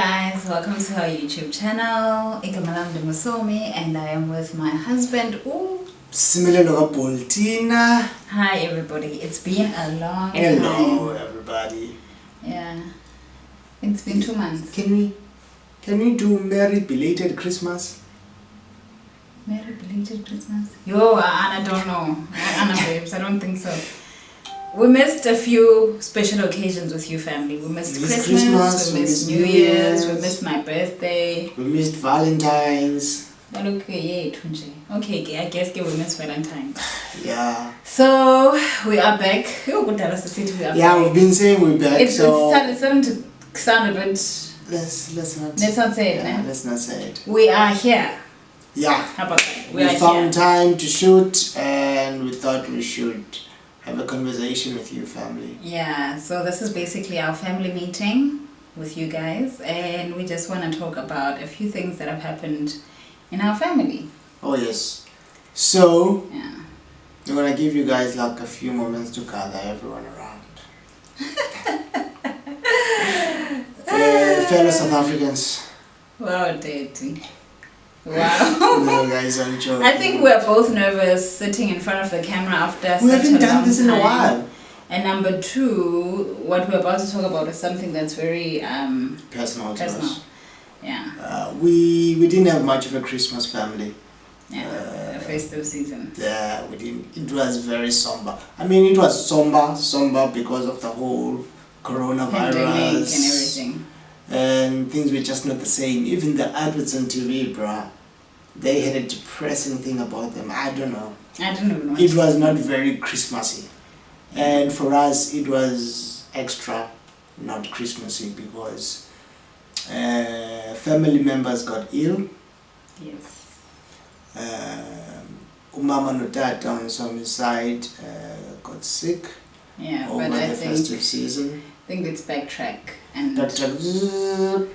guys, welcome to our YouTube channel. Igamalam de Musomi, and I am with my husband. Ooh. Hi everybody, it's been a long time. Hello everybody. Yeah, it's been 2 months. Can we do Merry Belated Christmas? Merry Belated Christmas? Yo, Anna, don't know. Anna babes, I don't think so. We missed a few special occasions with you family. We missed Christmas, we missed New Year's, we missed my birthday. We missed Valentine's. Okay, I guess we missed Valentine's. Yeah. So, we are back. Yeah, we've been saying we're back, it's starting to sound a bit... Let's not say it, yeah, let's not say it. We are here. Yeah. How about that? We found time to shoot and we thought we should have a conversation with you family. Yeah, so this is basically our family meeting with you guys, and we just want to talk about a few things that have happened in our family. Oh yes. So yeah, we're gonna give you guys like a few moments to gather everyone around. Fellow South Africans. Wow, Daddy. Wow. No guys, I'm joking. I think we're both nervous sitting in front of the camera after we such haven't a done long this in time. a while. And number two, what we're about to talk about is something that's very personal to us. Yeah. We didn't have much of a Christmas family. Yeah, a festive season. Yeah, we didn't. It was very somber. I mean, it was somber because of the whole coronavirus. Pandemic and everything. And things were just not the same. Even the adverts on TV, bruh, they had a depressing thing about them. I don't know. I don't even know. It was not very Christmassy. And for us, it was extra not Christmassy because family members got ill. Yes. Umama no tata on some side got sick. Yeah, over but I the think festive season. I think let's backtrack and. Backtrack.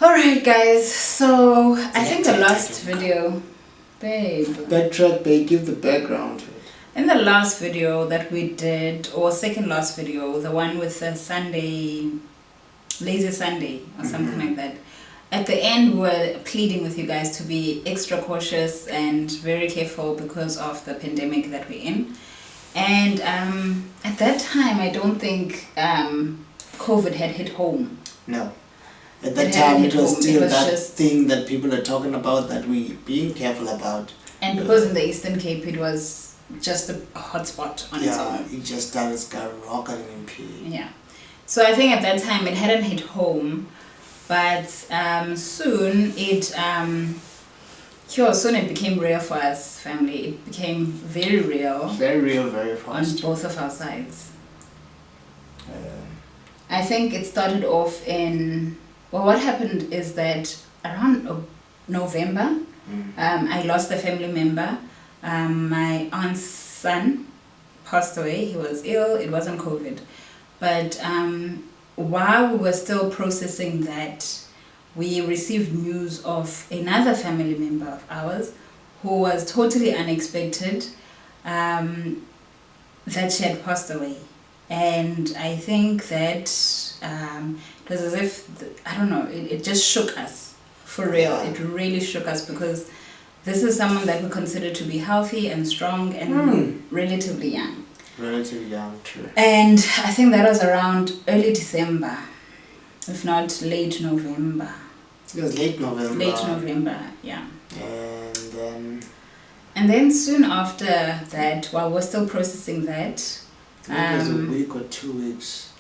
All right, guys. So I think the last video, babe. Backtrack, babe. Give the background. In the last video that we did, or second last video, the one with the Sunday, lazy Sunday or something like that. At the end, we were pleading with you guys to be extra cautious and very careful because of the pandemic that we're in. And at that time, I don't think COVID had hit home. No. At that time, it was still that thing that people are talking about that we being careful about. And because in the Eastern Cape, it was just a hotspot on its own. Yeah, it just started skyrocketing in P. Yeah. So I think at that time, it hadn't hit home. But soon it became real for us, family. It became very real. Very real, very fast. On both of our sides. I think it started off in... Well, what happened is that around November, I lost a family member. My aunt's son passed away. He was ill. It wasn't COVID. But while we were still processing that, we received news of another family member of ours who was totally unexpected, that she had passed away. And I think that it was as if, I don't know, it just shook us, for real. It really shook us because this is someone that we consider to be healthy and strong and relatively young. Relatively young, true. And I think that was around early December, if not late November. It was late November. Late November, yeah. And then soon after that, while we're still processing that, it was a week or 2 weeks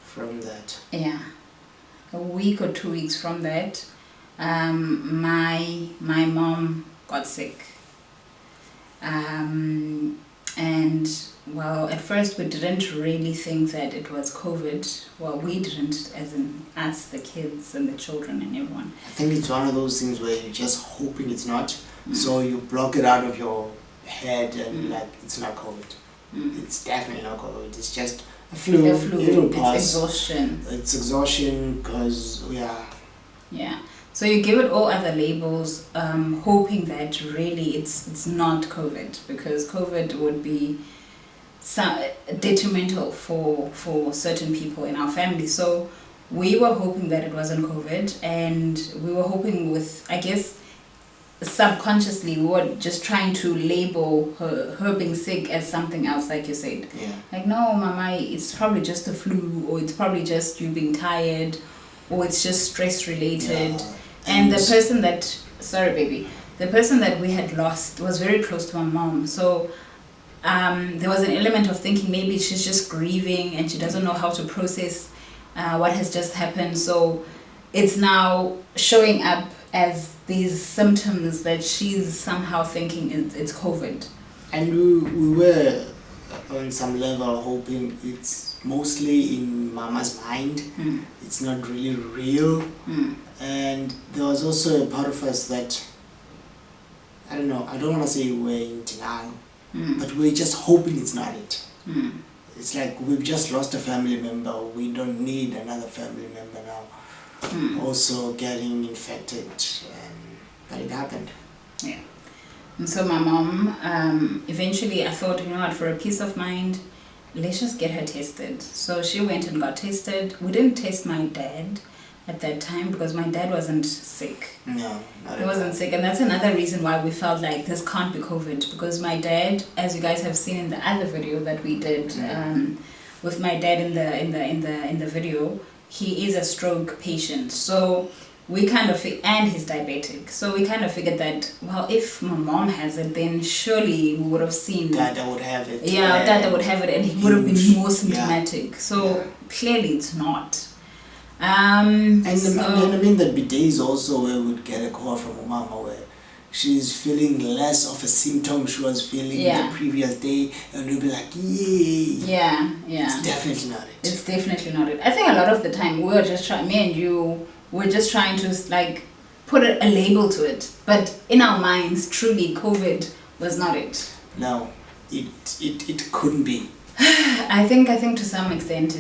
from that. Yeah, a week or 2 weeks from that, my mom got sick. And well, at first we didn't really think that it was COVID. Well, we didn't, as in us, the kids and the children and everyone. I think it's one of those things where you're just hoping it's not, so you block it out of your head and like, it's not COVID. It's definitely not COVID. It's just a flu. It'll pass. It's exhaustion. It's exhaustion because, Yeah. So you give it all other labels, hoping that really it's not COVID, because COVID would be detrimental for certain people in our family. So we were hoping that it wasn't COVID, and we were hoping with, I guess, subconsciously, we were just trying to label her being sick as something else, like you said. Yeah. Like, no, mama, it's probably just the flu, or it's probably just you being tired, or it's just stress related. Yeah. And the person that, sorry baby, the person that we had lost was very close to my mom. So there was an element of thinking maybe she's just grieving and she doesn't know how to process what has just happened. So it's now showing up as these symptoms that she's somehow thinking it's COVID. And we were on some level hoping it's mostly in mama's mind. It's not really real. And there was also a part of us that, I don't know, I don't want to say we're in denial, but we're just hoping it's not it. It's like we've just lost a family member, we don't need another family member now also getting infected, but it happened. Yeah. And so my mom, eventually I thought, you know what, for a peace of mind, let's just get her tested. So she went and got tested. We didn't test my dad at that time because my dad wasn't sick. No, he wasn't sick, and that's another reason why we felt like this can't be COVID, because my dad, as you guys have seen in the other video that we did with my dad in the video, he is a stroke patient. So we kind of, and he's diabetic. So we kind of figured that, well, if my mom has it, then surely we would have seen Dada would have it. Yeah, Dada would have it, and he would have been more symptomatic. So clearly it's not. And I mean, there'd be days also where we'd get a call from mama where she's feeling less of a symptom she was feeling the previous day, and we'd be like, yay. Yeah. It's definitely not it. It's definitely not it. I think a lot of the time we were just trying, me and you, we're just trying to like put a label to it, but in our minds, truly, COVID was not it. No, it couldn't be. I think to some extent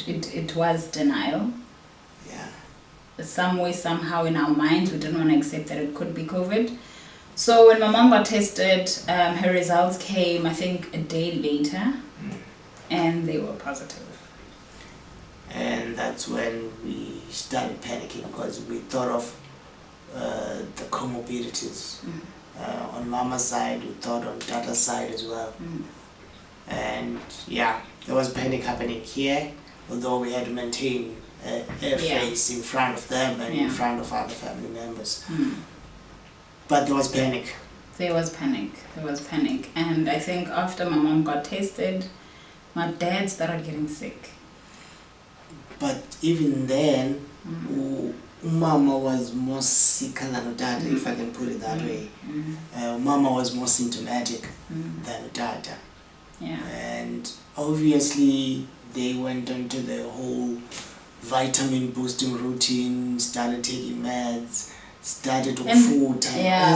it was denial. Some way, somehow in our minds, we didn't want to accept that it could be COVID. So when my mom got tested, her results came, I think, a day later, and they were positive. And that's when we started panicking because we thought of the comorbidities. On mama's side, we thought on Dada's side as well. And yeah, there was panic happening here, although we had to maintain a face in front of them and in front of other family members. But there was panic. There was panic. And I think after my mom got tested, my dad started getting sick. But even then, mama was more sicker than Dada, if I can put it that way. Mama was more symptomatic than Dada. And obviously they went into the whole vitamin boosting routine, started taking meds, started on food.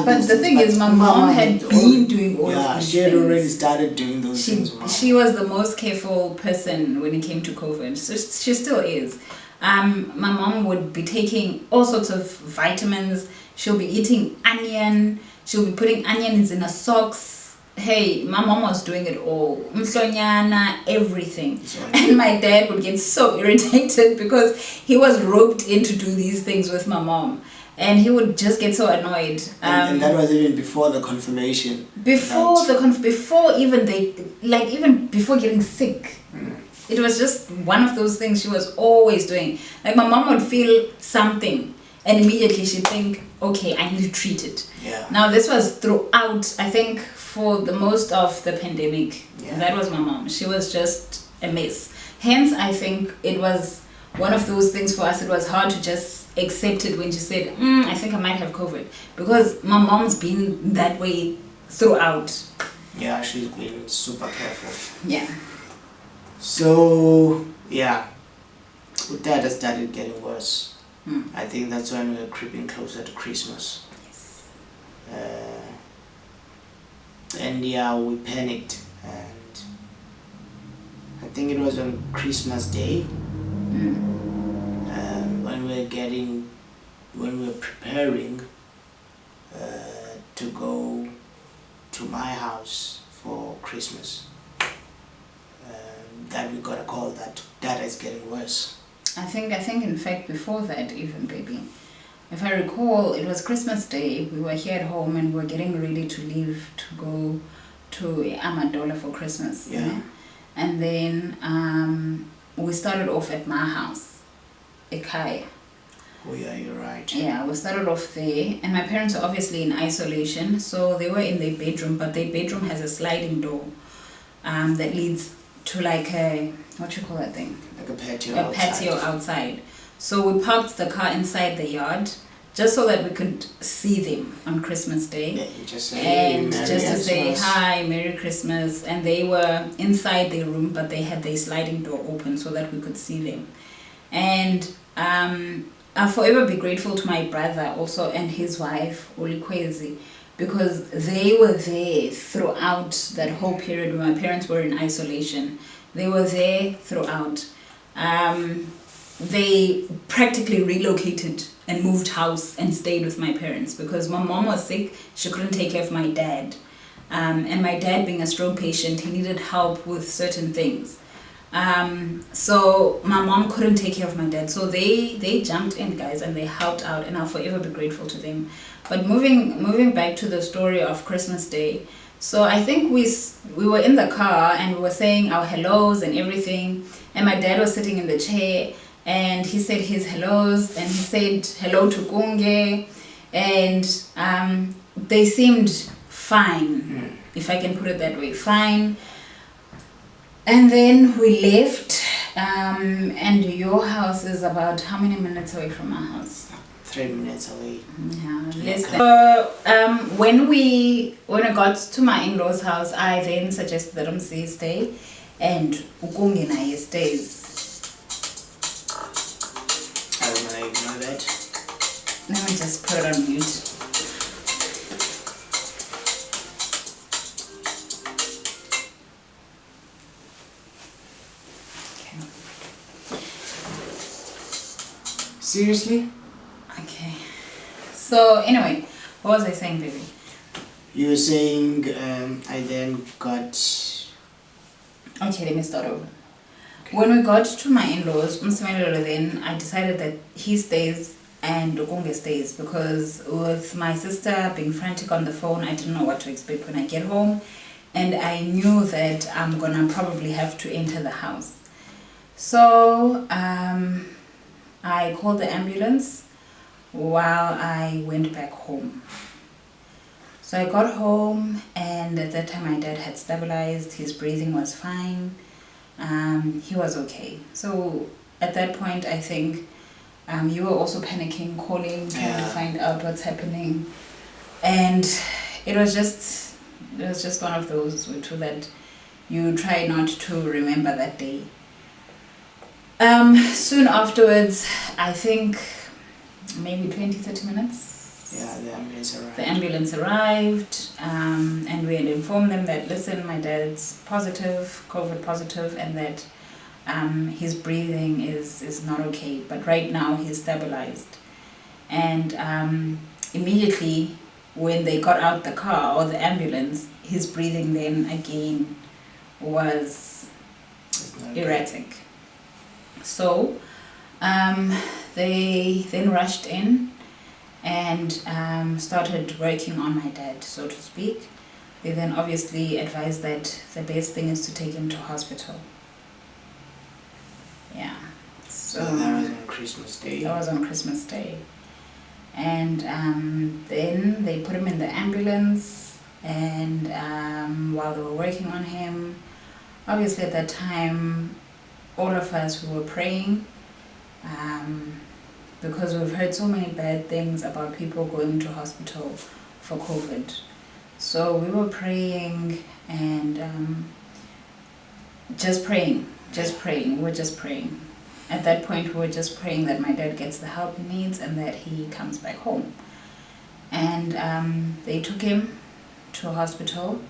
But the thing is, my mom had been doing all of these she had already started doing those things. She was the most careful person when it came to COVID. So she still is. My mom would be taking all sorts of vitamins. She'll be eating onion. She'll be putting onions in her socks. Hey, my mom was doing it all. Msonyana, everything. And my dad would get so irritated because he was roped in to do these things with my mom. And he would just get so annoyed. And that was even before the confirmation. Before even before getting sick. It was just one of those things she was always doing. Like my mom would feel something and immediately she'd think, okay, I need to treat it. Now this was throughout, I think, for the most of the pandemic. That was my mom. She was just a mess. Hence, I think it was one of those things for us. It was hard to just accept it when she said, I think I might have COVID. Because my mom's been that way throughout. Yeah, she's been super careful. Yeah. So, yeah, Dada started getting worse. I think that's when we were creeping closer to Christmas. Yes. And yeah, we panicked, and I think it was on Christmas Day when we were preparing to go to my house for Christmas, that we got a call that Dada is getting worse. I think in fact before that even, baby. If I recall, it was Christmas Day. We were here at home and we were getting ready to leave to go to Amadola for Christmas. Yeah. And then we started off at my house, Ekaya. Oh yeah, you're right. Yeah, we started off there, and my parents are obviously in isolation, so they were in their bedroom, but their bedroom has a sliding door that leads to like a, what you call that thing? Like a patio A patio outside. So we parked the car inside the yard just so that we could see them on Christmas Day. Yeah, you just say, And Merry just to say Christmas. hi, Merry Christmas. And they were inside their room, but they had their sliding door open so that we could see them. And I'll forever be grateful to my brother also and his wife, Olikwezi, because they were there throughout that whole period when my parents were in isolation. They were there throughout. They practically relocated and moved house and stayed with my parents because my mom was sick. She couldn't take care of my dad. And my dad, being a stroke patient, he needed help with certain things. So my mom couldn't take care of my dad. So they jumped in, guys, and they helped out, and I'll forever be grateful to them. But moving back to the story of Christmas Day. So I think we were in the car and we were saying our hellos and everything. And my dad was sitting in the chair and he said his hellos and he said hello to Kunge. And they seemed fine, if I can put it that way, fine. And then we left, and your house is about how many minutes away from my house? 3 minutes away. Yeah, less than. When we got to my in-laws' house, I then suggested that Umsi stay, and Ukungi naye stays. I don't know, ignore that. Let me just put it on mute. Seriously? Okay. So anyway, what was I saying, baby? You were saying I then got... Okay, let me start over. Okay. When we got to my in-laws, then I decided that he stays and Ukunge stays because with my sister being frantic on the phone, I didn't know what to expect when I get home, and I knew that I'm gonna probably have to enter the house. So I called the ambulance while I went back home. So I got home, and at that time my dad had stabilized, his breathing was fine, he was okay. So at that point I think you were also panicking, calling, trying to find out what's happening. And it was just one of those two that you try not to remember that day. Soon afterwards, I think maybe 20-30 minutes. Yeah, the ambulance arrived. The ambulance arrived, and we had informed them that, listen, my dad's positive, COVID positive, and that his breathing is not okay, but right now he's stabilized. And immediately when they got out the car or the ambulance, his breathing then again was erratic. So they then rushed in and started working on my dad, so to speak. They then obviously advised that the best thing is to take him to hospital. Yeah. So that was on Christmas Day? That was on Christmas Day. And then they put him in the ambulance, and while they were working on him, obviously at that time, all of us were praying, because we've heard so many bad things about people going to hospital for COVID. So we were praying and just praying. We're just praying. At that point, we were just praying that my dad gets the help he needs and that he comes back home. And they took him to a hospital,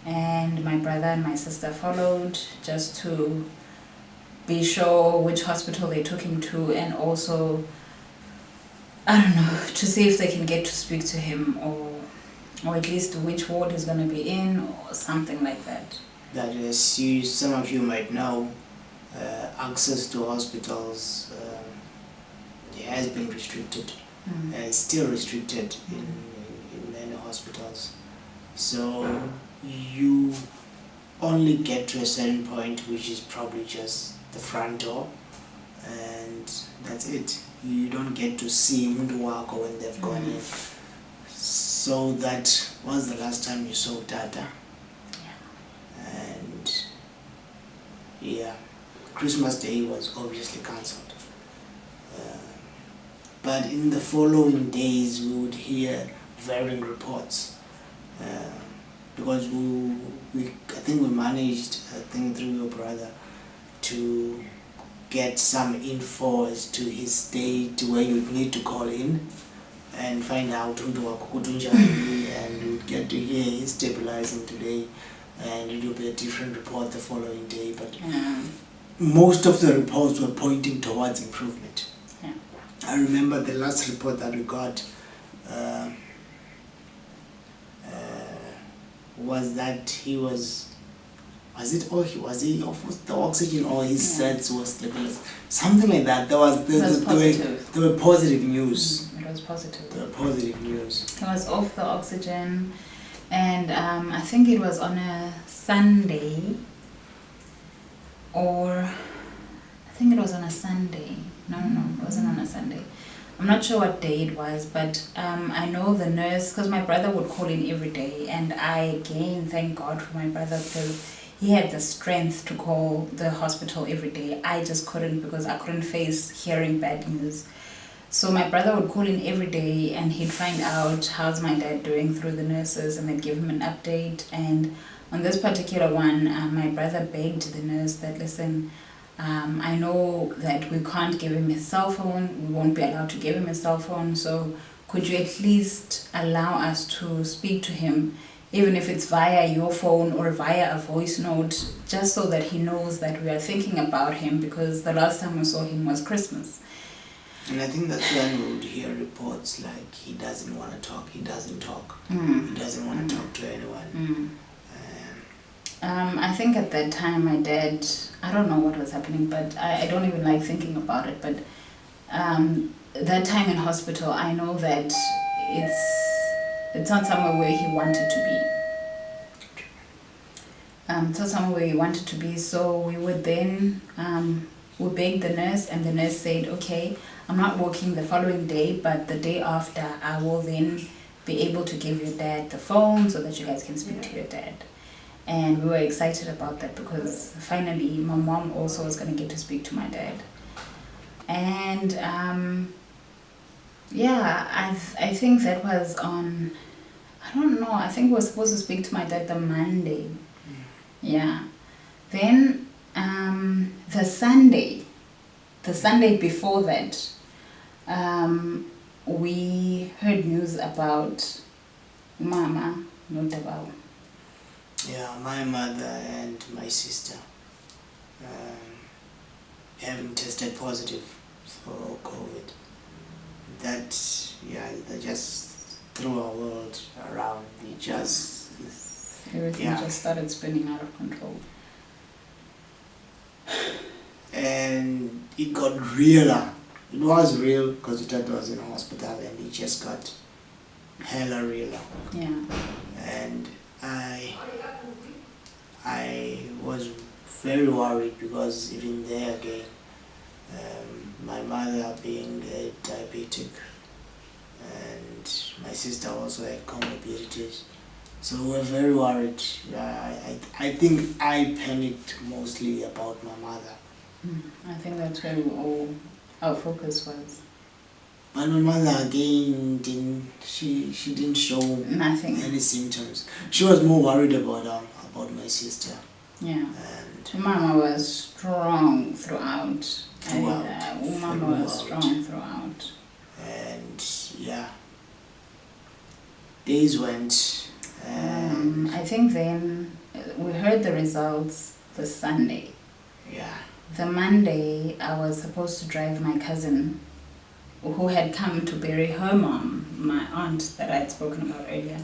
and my brother and my sister followed just to be sure which hospital they took him to, and also, I don't know, to see if they can get to speak to him, or at least which ward he's going to be in, or something like that. That is, some of you might know access to hospitals has been restricted. It's still restricted in many hospitals. So you only get to a certain point, which is probably just the front door, and that's it. You don't get to see umuntu wako when they've gone in. So that was the last time you saw Tata. And yeah, Christmas Day was obviously cancelled. But in the following days we would hear varying reports. Because I think we managed, I think through your brother, to get some info as to his state where you'd need to call in and find out and we'd get to hear he's stabilizing today, and it will be a different report the following day. But most of the reports were pointing towards improvement. I remember the last report that we got was that he was he off the oxygen, or his cells was stabilized, something like that. There were positive news. It was positive. There were positive news. He was off the oxygen, and I think it was on a Sunday, or I think it was on a Sunday. No, it wasn't on a Sunday. I'm not sure what day it was, but I know the nurse, because my brother would call in every day, and I again thank God for my brother, because he had the strength to call the hospital every day. I just couldn't, because I couldn't face hearing bad news. So my brother would call in every day, and he'd find out how's my dad doing through the nurses, and they'd give him an update. And on this particular one, my brother begged the nurse that, listen, I know that we can't give him his cell phone, we won't be allowed to give him his cell phone, so could you at least allow us to speak to him, even if it's via your phone or via a voice note, just so that he knows that we are thinking about him, because the last time we saw him was Christmas. And I think that's when we would hear reports like, he doesn't want to talk, he doesn't talk, he doesn't want to talk to anyone. I think at that time my dad, I don't know what was happening, but I don't even like thinking about it, but that time in hospital, I know that it's not somewhere where he wanted to be. It's not somewhere where he wanted to be, so we would then, we begged the nurse, and the nurse said, okay, I'm not working the following day, but the day after I will then be able to give your dad the phone so that you guys can speak to your dad. And we were excited about that, because finally my mom also was going to get to speak to my dad. And I think that was on, I don't know, I think we were supposed to speak to my dad the Monday. Yeah. Then the Sunday before that, we heard news about Mama Notabao. Yeah, my mother and my sister having tested positive for COVID. That just threw our world around. Everything just started spinning out of control. And it got realer. It was real because Dad was in hospital, and it just got hella realer. Yeah. And I was very worried, because even there again, my mother being a diabetic, and my sister also had comorbidities, so we were very worried. I think I panicked mostly about my mother. I think that's where our focus was. But my mother again didn't show nothing, any symptoms. She was more worried about my sister. Yeah. And Mama was strong throughout. Mama was strong throughout. And yeah, days went. I think then we heard the results the Sunday. Yeah. The Monday, I was supposed to drive my cousin, who had come to bury her mom, my aunt that I had spoken about earlier.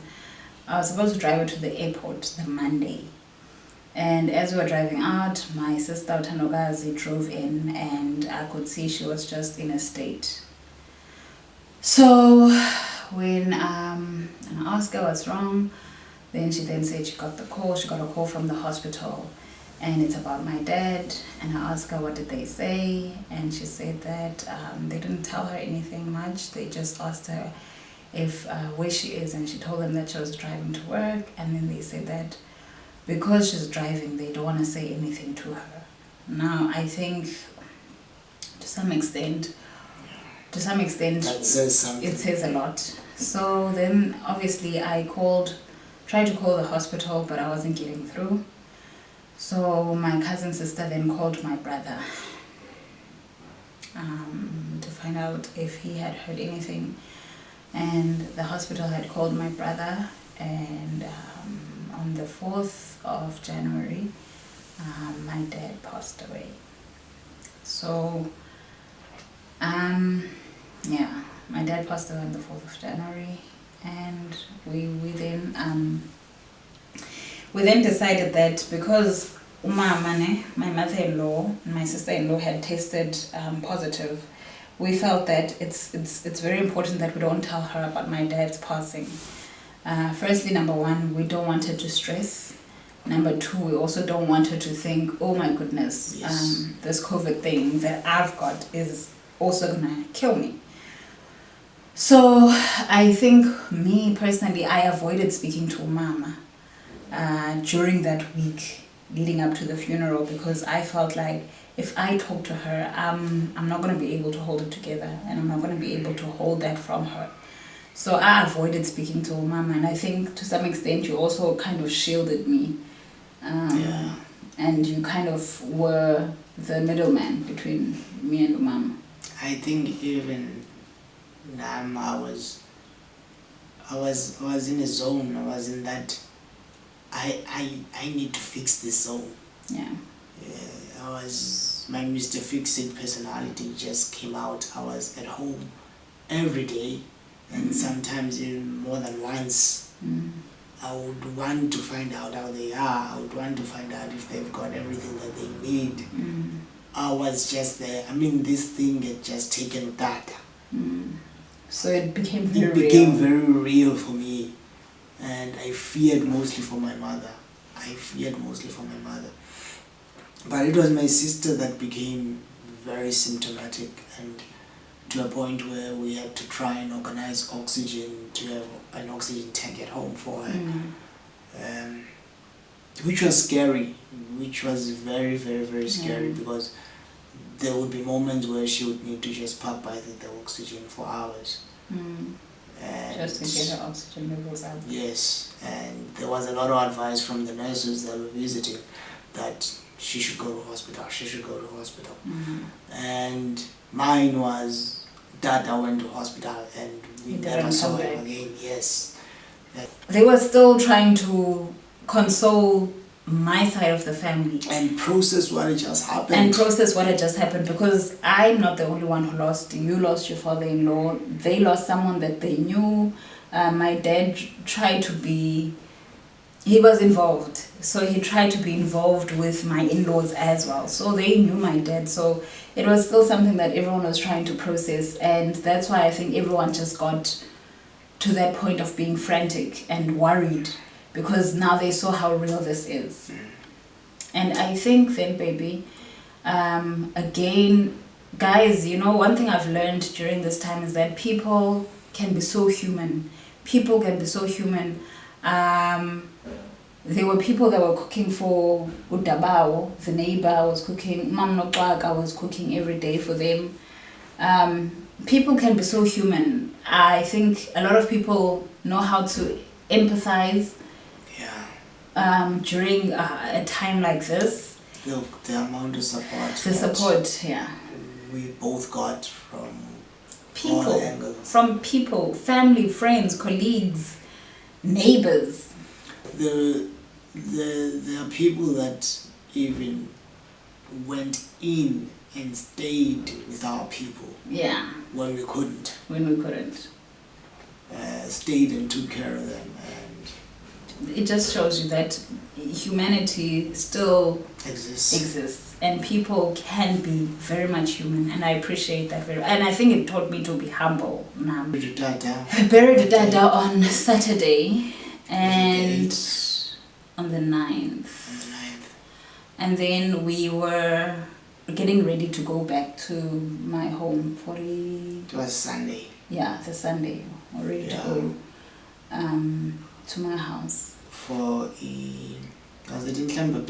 I was supposed to drive her to the airport the Monday. And as we were driving out, my sister Utanogazi drove in, and I could see she was just in a state. So when I asked her what's wrong, then she said she got a call from the hospital, and it's about my dad. And I asked her what did they say, and she said that they didn't tell her anything much. They just asked her if where she is, and she told them that she was driving to work. And then they said that because she's driving, they don't want to say anything to her. Now I think to some extent that says something. it says a lot. So then obviously I tried to call the hospital, but I wasn't getting through. So my cousin sister then called my brother to find out if he had heard anything. And the hospital had called my brother, and on the 4th of January, my dad passed away. So, yeah, my dad passed away on the 4th of January, and we then decided that because my mother-in-law and my sister-in-law had tested positive, we felt that it's very important that we don't tell her about my dad's passing. Firstly, number one, we don't want her to stress. Number two, we also don't want her to think, oh my goodness, Yes. this COVID thing that I've got is also gonna kill me. So I think me personally, I avoided speaking to Mama during that week leading up to the funeral, because I felt like if I talk to her, I'm not going to be able to hold it together, and I'm not going to be able to hold that from her. So I avoided speaking to Mama, and I think to some extent you also kind of shielded me. Yeah. And you kind of were the middleman between me and Mama. I think even I was in a zone. I was in that I need to fix this zone. Yeah. My Mr. Fix-It personality just came out. I was at home every day, and sometimes even more than once. I would want to find out how they are. I would want to find out if they've got everything that they need. I was just there. I mean, this thing had just taken data. So it became very real for me, and I feared mostly for my mother. But it was my sister that became very symptomatic, and to a point where we had to try and organize oxygen, to have an oxygen tank at home for her, which was scary, which was very, very, very scary, because there would be moments where she would need to just park by the oxygen for hours. And just to get her oxygen levels up. yes, and there was a lot of advice from the nurses that were visiting that she should go to hospital. And mine was that I went to hospital and we never saw him again. Yes. They were still trying to console my side of the family and process what had just happened. Because I'm not the only one who lost. You lost your father-in-law. They lost someone that they knew. My dad tried to be, he was involved, so he tried to be involved with my in-laws as well, so they knew my dad. So it was still something that everyone was trying to process, and that's why I think everyone just got to that point of being frantic and worried, because now they saw how real this is. And I think then, baby, again, guys, you know, one thing I've learned during this time is that people can be so human. There were people that were cooking for Udabao, the neighbor was cooking, Mam Nopaka was cooking every day for them. People can be so human. I think a lot of people know how to empathize during a time like this. Look, the amount of support. We both got from people, all angles. From people, family, friends, colleagues, neighbors. There are people that even went in and stayed with our people. Yeah. When we couldn't. Stayed and took care of them, and it just shows you that humanity still exists, and people can be very much human, and I appreciate that very. And I think it taught me to be humble. I buried Dada on Saturday, and on the 9th. And then we were getting ready to go back to my home for the... It was Sunday. Yeah, the Sunday. We're ready to go to my house. Was it in Tlamba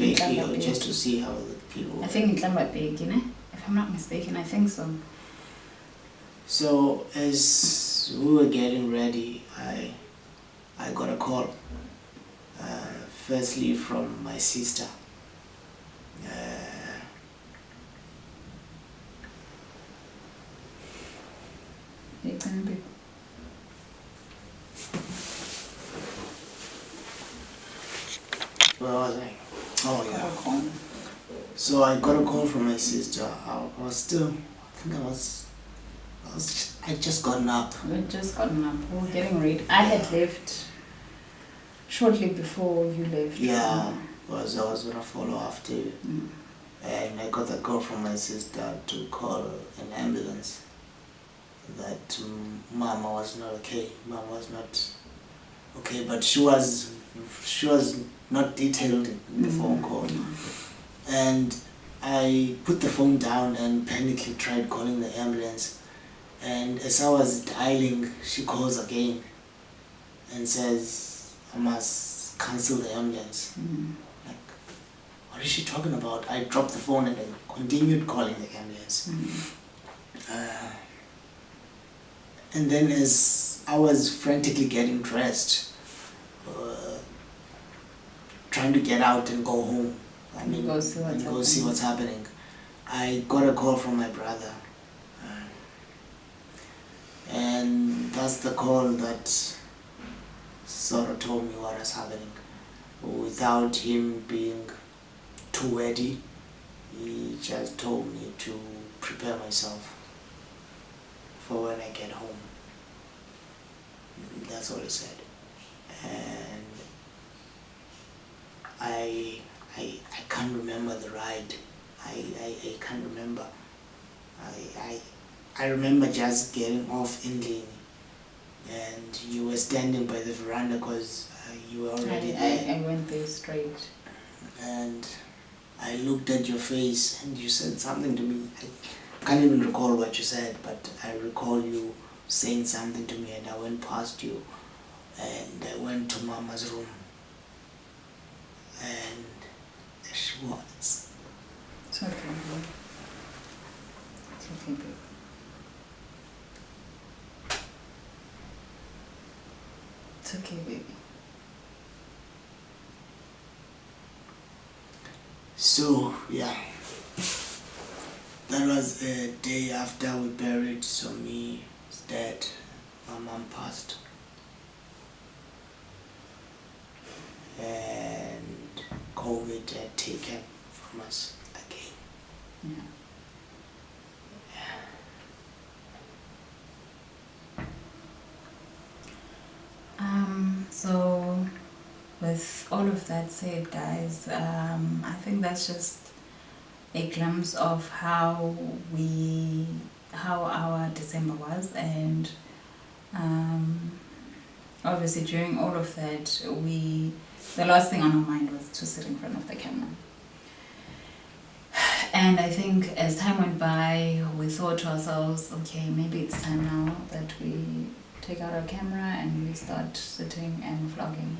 or just to see how the people were? I think in Tlamba, if I'm not mistaken, I think so. So as we were getting ready, I got a call. Firstly from my sister. Where was I? Oh yeah. So I got a call from my sister. I just gotten up. We'd just gotten up. We were getting ready. I had left shortly before you left. Yeah, I was gonna follow after you. And I got a call from my sister to call an ambulance. That Mama was not okay. Mama was not okay, but she was not detailed in the phone call. And I put the phone down and panically tried calling the ambulance. And as I was dialing, she calls again and says, I must cancel the ambulance. Like, what is she talking about? I dropped the phone and I continued calling the ambulance. And then as I was frantically getting dressed, trying to get out and go home, go see what's happening, I got a call from my brother. And that's the call that sort of told me what was happening. Without him being too wordy, he just told me to prepare myself for when I get home. That's all he said. And I can't remember the ride. I can't remember. I remember just getting off in Lini, and you were standing by the veranda because you were already there. I went there straight. And I looked at your face and you said something to me. I can't even recall what you said, but I recall you saying something to me, and I went past you and I went to Mama's room, and there she was. It's okay, babe. It's okay, babe. It's okay, baby. So, yeah. That was a day after we buried Somi's dad. My mom passed. And COVID had taken from us again. Yeah. So with all of that said, guys, I think that's just a glimpse of how our December was, and obviously during all of that, the last thing on our mind was to sit in front of the camera. And I think as time went by, we thought to ourselves, okay, maybe it's time now that we take out our camera and we start sitting and vlogging.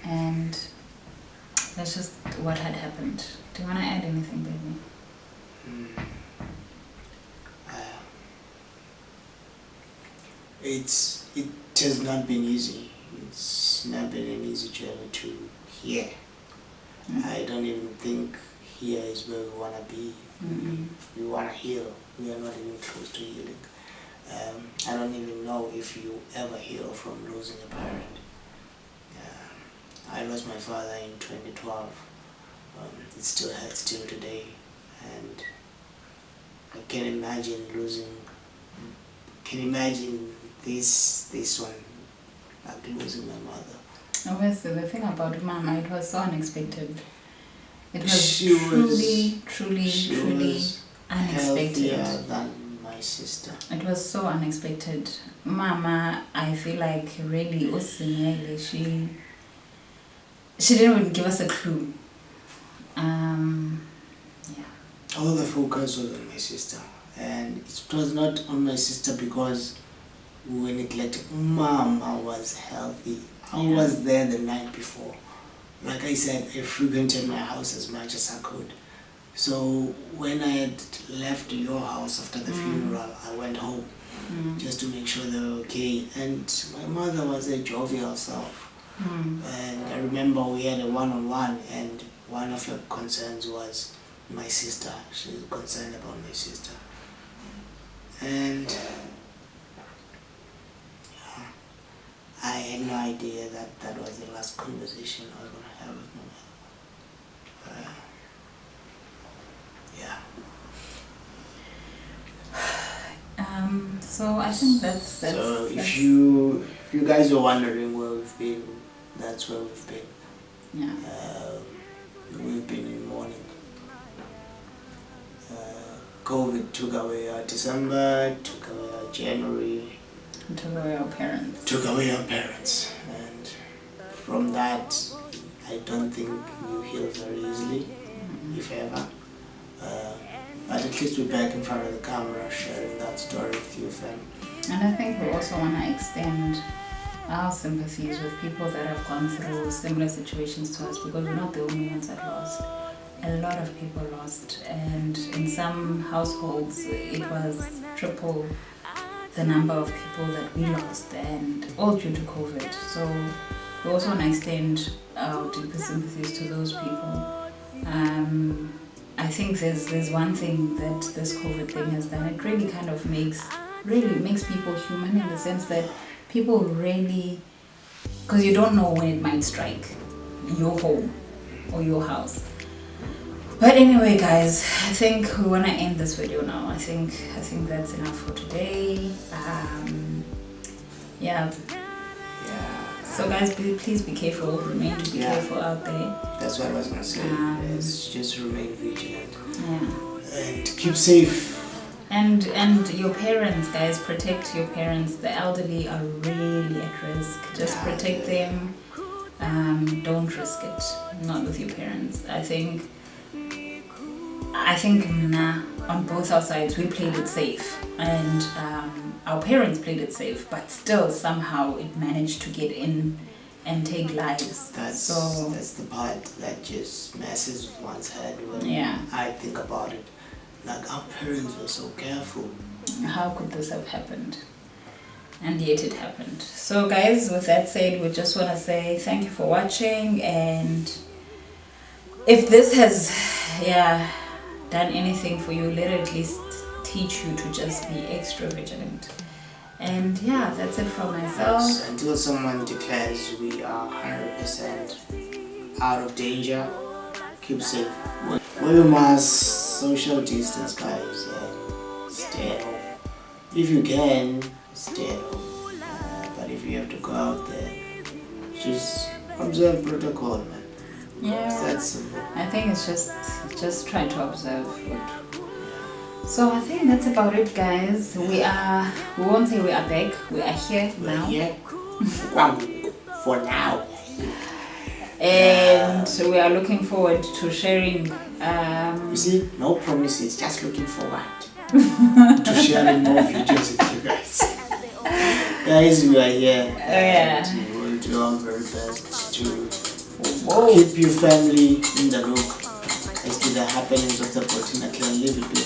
And that's just what had happened. Do you want to add anything, baby? It has not been easy. It's not been an easy journey to here. I don't even think here is where we want to be. We want to heal. We are not even close to healing. I don't even know if you ever heal from losing a parent. I lost my father in 2012. It still hurts till today, and I can imagine losing. Can imagine this one, like losing my mother. Obviously, the thing about Mama, it was so unexpected. It was She truly was unexpected. healthier than my sister. It was so unexpected. Mama, I feel like really, she didn't even give us a clue. Yeah. All the focus was on my sister, and it was not on my sister because we were neglected. Mama was healthy. I was there the night before. Like I said, I frequented my house as much as I could. So when I had left your house after the funeral, I went home just to make sure they were okay. And my mother was a jovial self. And I remember we had a one-on-one, and one of her concerns was my sister. She was concerned about my sister. And yeah, I had no idea that that was the last conversation I was going to have with my mother. Yeah. So I think that's So if you guys are wondering where we've been, that's where we've been. Yeah. We've been in mourning. COVID took away our December, took away our January. Took away our parents. Took away our parents. And from that, I don't think you heal very easily, if ever. But at least we're back in front of the camera sharing that story with you, fam. And I think we also want to extend our sympathies with people that have gone through similar situations to us, because we're not the only ones that lost. A lot of people lost, and in some households it was triple the number of people that we lost, and all due to COVID. So we also want to extend our deepest sympathies to those people. I think there's one thing that this COVID thing has done. It really kind of makes people human, in the sense that people really, because you don't know when it might strike your home or your house. But anyway, guys, I think we want to end this video now. I think that's enough for today. Yeah. So guys, please be careful. Remain to be careful out there. That's what I was gonna say. Yes, just remain vigilant. Yeah. And keep safe. And your parents, guys, protect your parents. The elderly are really at risk. Just protect them. Don't risk it. Not with your parents. I think on both our sides we played it safe, and our parents played it safe, but still somehow it managed to get in and take lives. That's the part that just messes with one's head when I think about it. Like, our parents were so careful. How could this have happened? And yet it happened. So guys, with that said, we just want to say thank you for watching, and if this has done anything for you, let it at least teach you to just be extra vigilant. And that's it from myself. Yes, until someone declares we are 100% out of danger, keep safe. Wear your mask, social distance, guys, and stay at home. If you can, stay at home. But if you have to go out there, just observe protocol, man. Yeah, that's simple. I think it's just try to observe it. So I think that's about it, guys. We won't say we are back. We are here now. Here for now. And we are looking forward to sharing. You see, no promises. Just looking forward to sharing more videos with you guys. Guys, we are here. And we will do our very best to keep your family in the loop as to the happenings of the 14 and leave it be.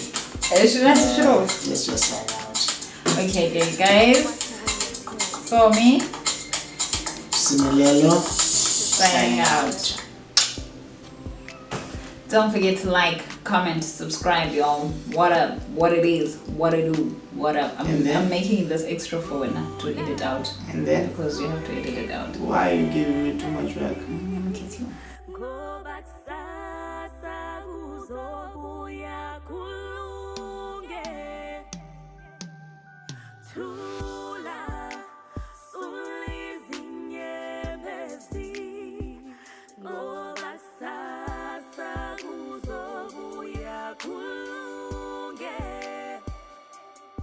Let's just sign out. Okay, guys. So me, Similelo, signing out. Don't forget to like, comment, subscribe, y'all. What up? What it is? What I do? What up? I'm making this extra for when to edit out. And then? Because you have to edit it out. Why are you giving me too much work? I'm gonna kiss you.